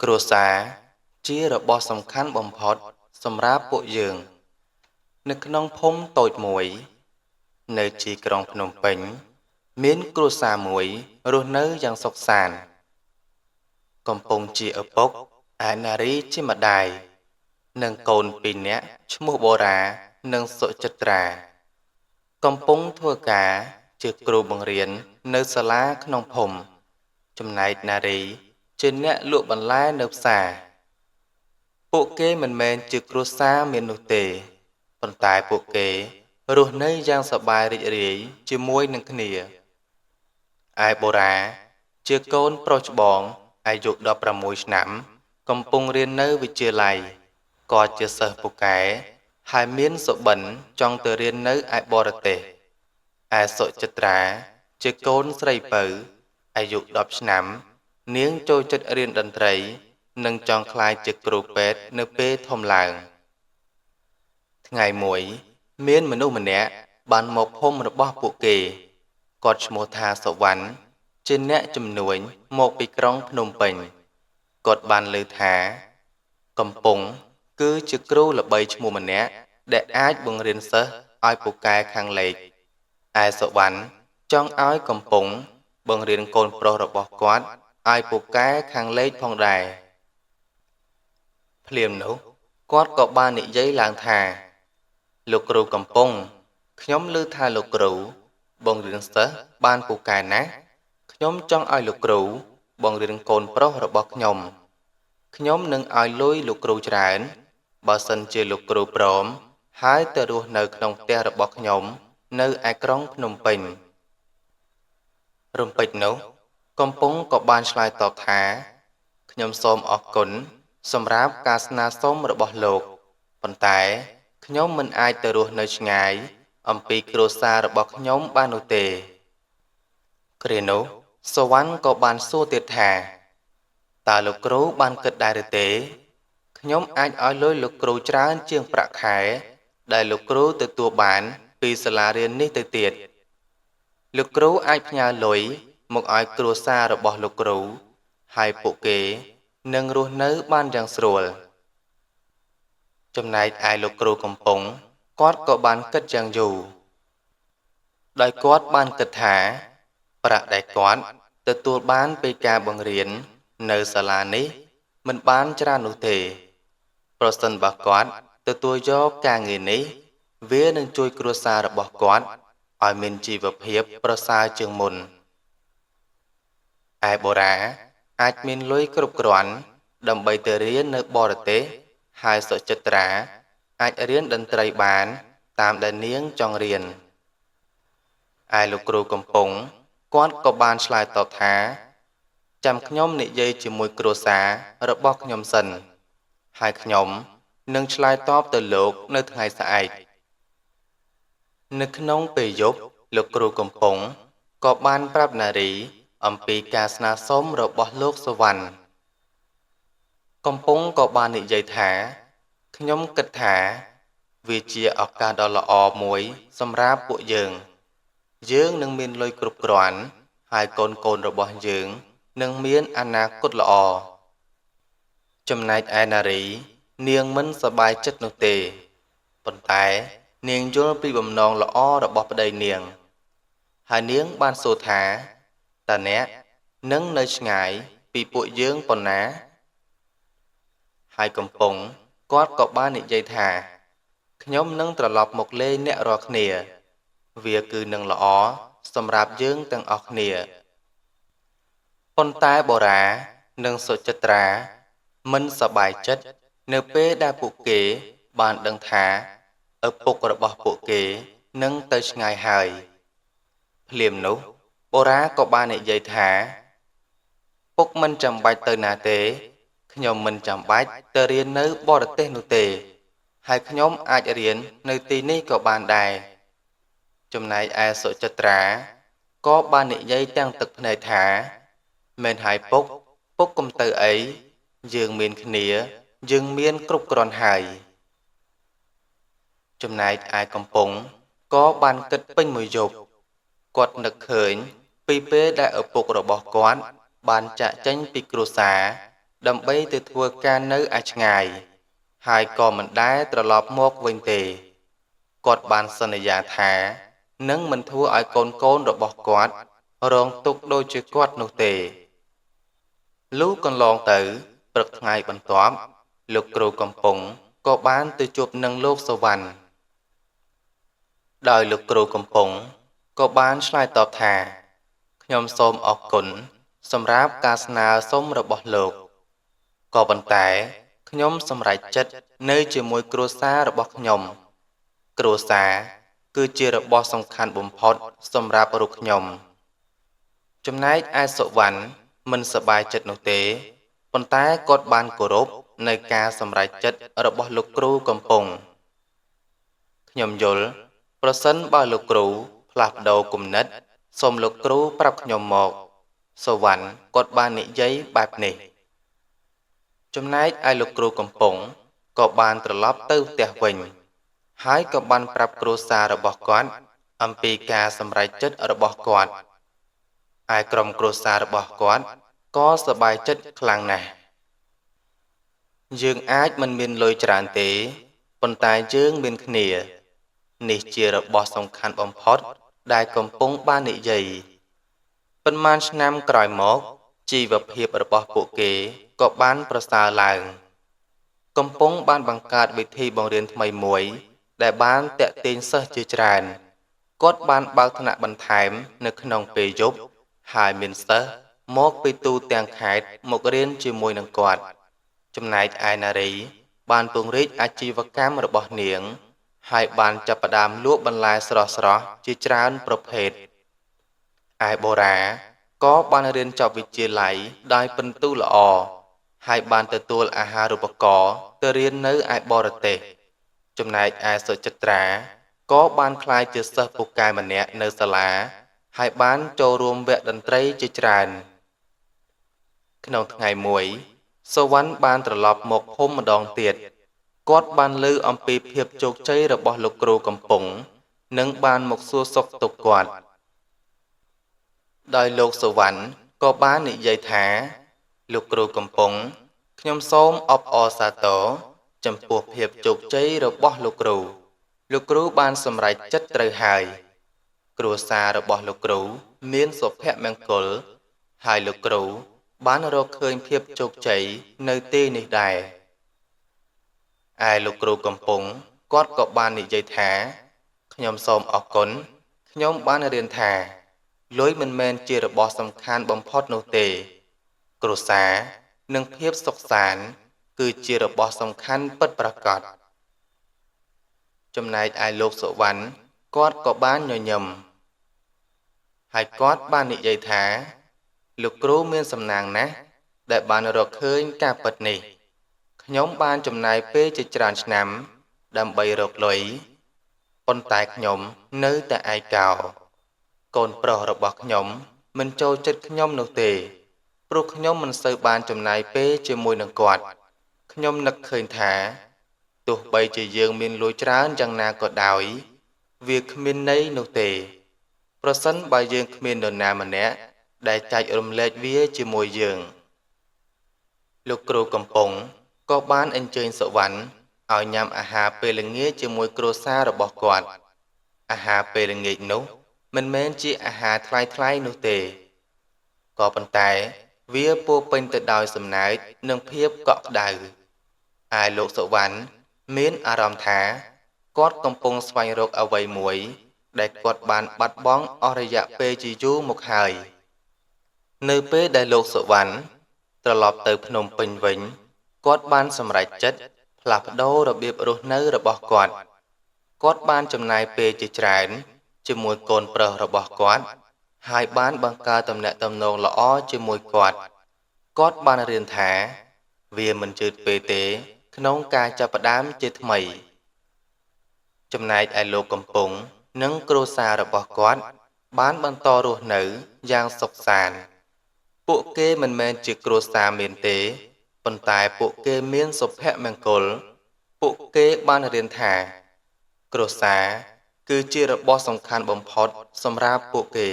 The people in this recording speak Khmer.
គ្រួសារជារបស់សំខាន់បំផុតសម្រាប់ពួកយើងនៅក្នុងភូមិតូចមួយនៅទីក្រុងភ្នំពេញមានគ្រួសារមួយរស់នៅយ៉ាងសុខសាន្តកំពុងជាឪពុកឯនារីជាម្ដាយនិងកូនពីរនាក់ឈ្មោះបូរ៉ានិងសុចិត្រាកំពុងធ្វើការជាគ្រូបង្រៀននៅសាលាក្នុងភូមិចំណែកនារីជាអ្នកលក់បន្លែនៅផ្សារពួកគេមិនមែនជាគ្រួសារមាននោះទេប៉ុន្តែពួកគេរស់នៅយ៉ាងសប្បាយរីករាយជាមួយនឹងគ្នាឯបូរ៉ាជាកូនប្រុសច្បងអាយុ16ឆ្នាំកំពុងរៀននៅវិទ្យាល័យគាត់ជាសិស្សពូកែហើយមានសុបិនចង់ទៅរៀននៅឯបរទេសឯសុចិត្រាជាកូនស្រីពៅអាយុ10ឆ្នាំនាងចូលចិត្តរៀនតន្ត្រីនិងចង់ក្លាយជាគ្រូពេទ្យនៅពេលធំឡើងថ្ងៃមួយមានមនុស្សម្នាក់បានមកភូមិរបស់ពួកគេគាត់ឈ្មោះថាសុវណ្ណជាអ្នកជំនួញមកពីក្រុងភ្នំពេញគាត់បានឮថាកំពង់គឺជាគ្រូល្បីឈ្មោះម្នាក់ដែលអាចបង្រៀនសិស្សឲ្យពូកែខាងលេខឯសុវណ្ណចង់ឲ្យកំពង់បង្រៀនកូនប្រុសរបស់គាត់ឲ្យពូកែខាងលេខផងដែរភ្លាមនោះគាត់ក៏បាននិយាយឡើងថាលោកគ្រូកំពង់ខ្ញុំឮថាលោកគ្រូបង្រៀនសិស្សបានពូកែណាស់ខ្ញុំចង់ឲ្យលោកគ្រូបង្រៀនកូនប្រុសរបស់ខ្ញុំនឹងឲ្យលុយលោកគ្រូច្រើនបើសិនជាលោកគ្រូព្រមហើយទៅរស់នៅក្នុងផ្ទះរបស់ខ្ញុំនៅឯក្រុងភ្នំពេញរំពេចនោះកំពង់ក៏បានឆ្លើយតបថាខ្ញុំសូមអរគុណសម្រាប់ការស្នើសុំរបស់លោកប៉ុន្តែខ្ញុំមិនអាចទៅរស់នៅឆ្ងាយអំពីគ្រួសាររបស់ខ្ញុំបាននោះទេគ្រានោះសុវណ្ណក៏បានសួរទៀតថាតើលោកគ្រូបានគិតដែរឬទេខ្ញុំអាចឲ្យលុយលោកគ្រូច្រើនជាងប្រាក់ខែដែលលោកគ្រូទទួលបានពីសាលារៀននេះទៅទៀតលោកគ្រូអាចផ្ញើលុយមកឲ្យគ្រួសាររបស់លោកគ្រូហើយពួកគេនឹងរស់នៅបានយ៉ាងស្រួលចំណែកឯលោកគ្រូកំពង់គាត់ក៏បានគិតយ៉ាងយូរដោយគាត់បានគិតថាប្រាក់ដែលគាត់ទទួលបានពីការបង្រៀននៅសាលានេះមិនបានច្រើននោះទេប្រសិនបើគាត់ទទួលយកការងារនេះវានឹងជួយគ្រួសាររបស់គាត់ឲ្យមានជីវភាពប្រសើរជាងមុនឯបូរ៉ាអាចមានលុយគ្រប់គ្រាន់ដើម្បីទៅរៀននៅបរទេសហើយសុចិត្រាអាចរៀនតន្ត្រីបានតាមដែលនាងចង់រៀនឯលោកគ្រូកំពង់គាត់ក៏បានឆ្លើយតបថាចាំខ្ញុំនិយាយជាមួយគ្រួសាររបស់ខ្ញុំសិនហើយខ្ញុំនឹងឆ្លើយតបទៅលោកនៅថ្ងៃស្អែកនៅក្នុងពេលយប់លោកគ្រូកំពង់ក៏បានប្រាប់នារីអំពីការស្នើសុំរបស់លោកសុវណ្ណកំពង់ក៏បាននិយាយថាខ្ញុំគិតថាវាជាឱកាសដ៏ល្អមួយសម្រាប់ពួកយើងនឹងមានលុយគ្រប់គ្រាន់ហើយកូនរបស់យើងនឹងមានអនាគតល្អចំណែកឯនារីនាងមិនសប្បាយចិត្តនោះទេប៉ុន្តែនាងយល់ពីបំណងល្អរបស់ប្តីនាងហើយនាងបានសួរថាតើអ្នកនឹងនៅឆ្ងាយពីពួកយើងប៉ុណ្ណាហើយកំពង់គាត់ក៏បាននិយាយថាខ្ញុំនឹងត្រឡប់មកលេងអ្នករាល់គ្នាវាគឺនឹងល្អសម្រាប់យើងទាំងអស់គ្នាប៉ុន្តែបូរ៉ានិងសុចិត្រាមិនសប្បាយចិត្តនៅពេលដែលពួកគេបានដឹងថាឪពុករបស់ពួកគេនឹងទៅឆ្ងាយហើយភ្លាមនោះបូរ៉ាក៏បាននិយាយថាពុកមិនចាំបាច់ទៅណាទេខ្ញុំមិនចាំបាច់ទៅរៀននៅបរទេសនោះទេហើយខ្ញុំអាចរៀននៅទីនេះក៏បានដែរចំណែកឯសុចិត្រាក៏បាននិយាយទាំងទឹកភ្នែកថាមែនហើយពុកកុំទៅអីយើងមានគ្នាយើងមានគ្រប់គ្រាន់ហើយចំណែកឯកំពង់ក៏បានគិតពេញមួយយប់គាត់នឹកឃើញពីពេលដែលឪពុករបស់គាត់បានចាកចេញពីគ្រួសារ ដើម្បីទៅធ្វើការនៅឯឆ្ងាយហើយក៏មិនដែលត្រឡប់មកវិញទេគាត់បានសន្យាថានឹងមិនធ្វើឲ្យកូនរបស់គាត់រងទុក្ខដូចជាគាត់នោះទេលុះកន្លងទៅព្រឹកថ្ងៃបន្ទាប់លោកគ្រូកំពុងក៏បានទៅជួបនឹងលោកសុវណ្ណដោយលោកគ្រូកំពុងក៏បានឆ្លើយតបថាខ្ញុំសូមអរគុណសម្រាប់ការស្នើសុំរបស់លោកក៏ប៉ុន្តែខ្ញុំសម្រេចចិត្តនៅជាមួយគ្រួសាររបស់ខ្ញុំគ្រួសារគឺជារបស់សំខាន់បំផុតសម្រាប់រូបខ្ញុំចំណែកឯសុវណ្ណមិនសប្បាយចិត្តនោះទេប៉ុន្តែគាត់បានគោរពនៅការសម្រេចចិត្តរបស់លោកគ្រូកំពុងខ្ញុំយល់ប្រសិនបើលោកគ្រូផ្លាស់ប្ដូរគំនិតសូមលោកគ្រូប្រាប់ខ្ញុំមកសុវណ្ណគាត់បាននិយាយបែបនេះចំណែកឯលោកគ្រូកំពុងក៏បានត្រឡប់ទៅផ្ទះវិញហើយក៏បានប្រាប់គ្រួសាររបស់គាត់អំពីការសម្រេចចិត្តរបស់គាត់ឯក្រុមគ្រួសាររបស់គាត់ក៏សប្បាយចិត្តខ្លាំងណាស់យើងអាចមិនមានលុយច្រើនទេប៉ុន្តែយើងមានគ្នានេះជារបស់សំខាន់បំផុតដែលកំពុងបាននិយាយប៉ុន្មានឆ្នាំក្រោយមកជីវភាពរបស់ពួកគេក៏បានប្រសើរឡើងកំពុងបានបង្កើតវិធីបង្រៀនថ្មីមួយដែលបានតាក់ទាញសិស្សជាច្រើនគាត់បានបើកថ្នាក់បន្ថែមនៅក្នុងពេលយប់ហើយមានសិស្សមកពីទូទាំងខេត្តមករៀនជាមួយនឹងគាត់ចំណែកឯនារីបានពង្រីកអាជីវកម្មរបស់នាងហើយបានចាប់ផ្ដើមលក់បន្លែស្រស់ៗជាច្រើនប្រភេទឯបូរ៉ាក៏បានរៀនចប់វិទ្យាល័យដោយពិន្ទុល្អហើយបានទទួលអាហារូបករណ៍ទៅរៀននៅឯបរទេសចំណែកឯសុចិត្រាក៏បានក្លាយជាសិស្សពូកែម្នាក់នៅសាលាហើយបានចូលរួមវគ្គតន្ត្រីជាច្រើនក្នុងថ្ងៃមួយសុវណ្ណបានត្រឡប់មកភូមិម្ដងទៀតគាត់បានឮអំពីភាពជោគជ័យរបស់លោកគ្រូកំពុងនិងបានមកសួរសុខទុក្ខគាត់ដោយលោកសុវណ្ណក៏បាននិយាយថាលោកគ្រូកំពុងខ្ញុំសូមអបអរសាទរចំពោះភាពជោគជ័យរបស់លោកគ្រូបានសម្រេចចិត្តត្រូវហើយគ្រួសាររបស់លោកគ្រូមានសុភមង្គលហើយលោកគ្រូបានរកឃើញភាពជោគជ័យនៅទីនេះដែរឯលោកគ្រូកំពុងគាត់ក៏បាននិយាយថាខ្ញុំសូមអរគុណខ្ញុំបានរៀនថាលុយមិនមែនជារបស់សំខាន់បំផុតនោះទេគ្រួសារនិងភាពសុខសាន្តគឺជារបស់សំខាន់ពិតប្រាកដចំណែកឯលោកសុវណ្ណគាត់ក៏បានញញឹមហើយគាត់បាននិយាយថាលោកគ្រូមានសំណាងណាស់ដែលបានរកឃើញការពិតនេះខ្ញុំបានចំណាយពេលជាច្រើនឆ្នាំដើម្បីរកលុយប៉ុន្តែខ្ញុំនៅតែឯកោកូនប្រុសរបស់ខ្ញុំមិនចូលចិត្តខ្ញុំនោះទេព្រោះខ្ញុំមិនសូវបានចំណាយពេលជាមួយនឹងគាត់ខ្ញុំនឹកឃើញថាទោះបីជាយើងមានលុយច្រើនយ៉ាងណាក៏ដោយវាគ្មានន័យនោះទេប្រសិនបើយើងគ្មាននរណាម្នាក់ដែលចែករំលែកវាជាមួយយើងលោកគ្រូកំពុងក៏បានអញ្ជើញសុវណ្ណឲ្យញ៉ាំអាហារពេលល្ងាចជាមួយគ្រួសាររបស់គាត់អាហារពេលល្ងាចនោះមិនមែនជាអាហារថ្លៃៗនោះទេក៏ប៉ុន្តែវាពោរពេញទៅដោយសំណើចនិងភាពកក់ក្ដៅឯលោកសុវណ្ណមានអារម្មណ៍ថាគាត់កំពុងស្វែងរកអ្វីមួយដែលគាត់បានបាត់បង់អស់រយៈពេលជាយូរមកហើយនៅពេលដែលលោកសុវណ្ណត្រឡប់ទៅភ្នំពេញវិញគាត់បានសម្រេចចិត្តផ្លាស់ប្ដូររបៀបរស់នៅរបស់គាត់បានចំណាយពេលជាច្រើនជាមួយកូនប្រុសរបស់គាត់ហើយបានបង្កើតទំនាក់ទំនងល្អជាមួយគាត់បានរៀនថាវាមិនជឿពេកទេក្នុងការចាប់ផ្ដើមជាថ្មីចំណែកឯលោកកំពុងនិងគ្រួសាររបស់គាត់បានបន្តរស់នៅយ៉ាងសុខសាន្តពួកគេមិនមែនជាគ្រួសារមានទេប៉ុន្តែពួកគេមានសុភមង្គលពួកគេបានរៀនថាគ្រួសារគឺជារបស់សំខាន់បំផុតសម្រាប់ពួកគេ